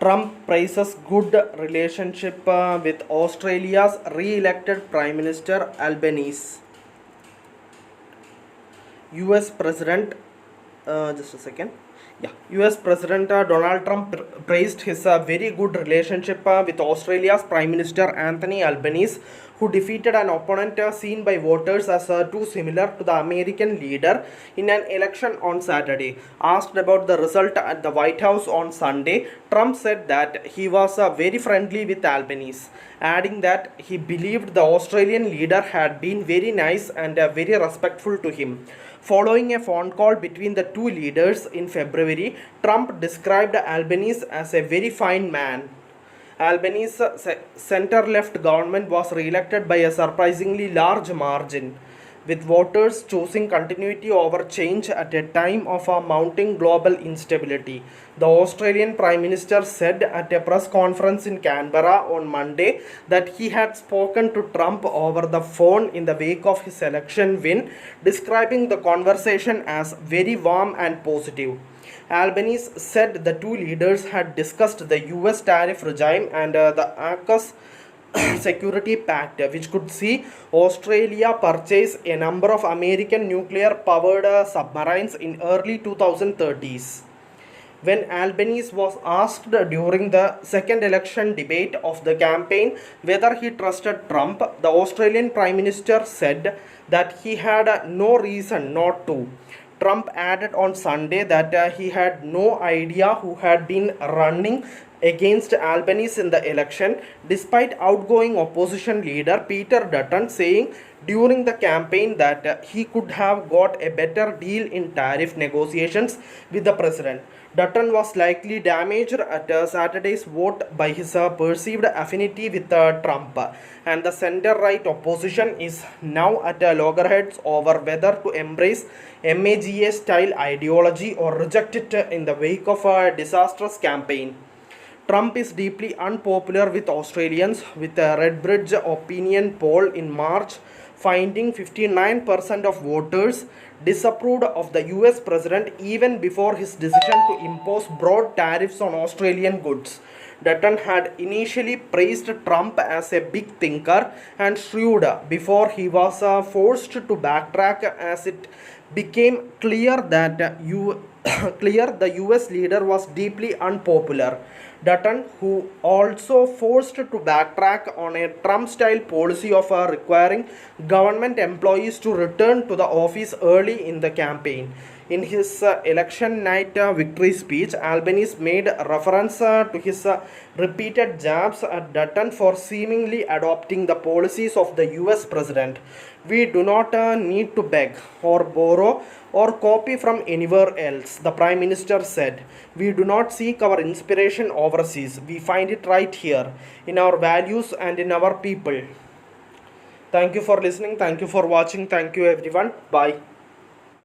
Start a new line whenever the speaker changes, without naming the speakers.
Trump praises good relationship with Australia's re-elected Prime Minister Albanese. US President, just a second. Yeah, US President Donald Trump praised his very good relationship with Australia's Prime Minister Anthony Albanese, who defeated an opponent seen by voters as too similar to the American leader in an election on Saturday. Asked about the result at the White House on Sunday, Trump said that he was very friendly with Albanese, adding that he believed the Australian leader had been very nice and very respectful to him. Following a phone call between the two leaders in February, Trump described Albanese as a very fine man. Albanese's center-left government was re-elected by a surprisingly large margin, with voters choosing continuity over change at a time of a mounting global instability. The Australian Prime Minister said at a press conference in Canberra on Monday that he had spoken to Trump over the phone in the wake of his election win, describing the conversation as very warm and positive. Albanese said the two leaders had discussed the US tariff regime and the AUKUS Security Pact, which could see Australia purchase a number of American nuclear-powered submarines in early 2030s. When Albanese was asked during the second election debate of the campaign whether he trusted Trump, the Australian Prime Minister said that he had no reason not to. Trump added on Sunday that he had no idea who had been running against Albanese in the election, despite outgoing opposition leader Peter Dutton saying during the campaign that he could have got a better deal in tariff negotiations with the president. Dutton was likely damaged at Saturday's vote by his perceived affinity with Trump, and the center-right opposition is now at loggerheads over whether to embrace MAGA-style ideology or reject it in the wake of a disastrous campaign. Trump is deeply unpopular with Australians, with a Redbridge opinion poll in March finding 59% of voters disapproved of the US president even before his decision to impose broad tariffs on Australian goods. Dutton had initially praised Trump as a big thinker and shrewd before he was forced to backtrack as it became clear that the US leader was deeply unpopular. Dutton, who also forced to backtrack on a Trump-style policy of requiring government employees to return to the office early in the campaign. In his election night victory speech, Albanese made reference to his repeated jabs at Dutton for seemingly adopting the policies of the US president. "We do not need to beg or borrow or copy from anywhere else," the Prime Minister said. "We do not seek our inspiration overseas. We find it right here, in our values and in our people." Thank you for listening. Thank you for watching. Thank you everyone. Bye.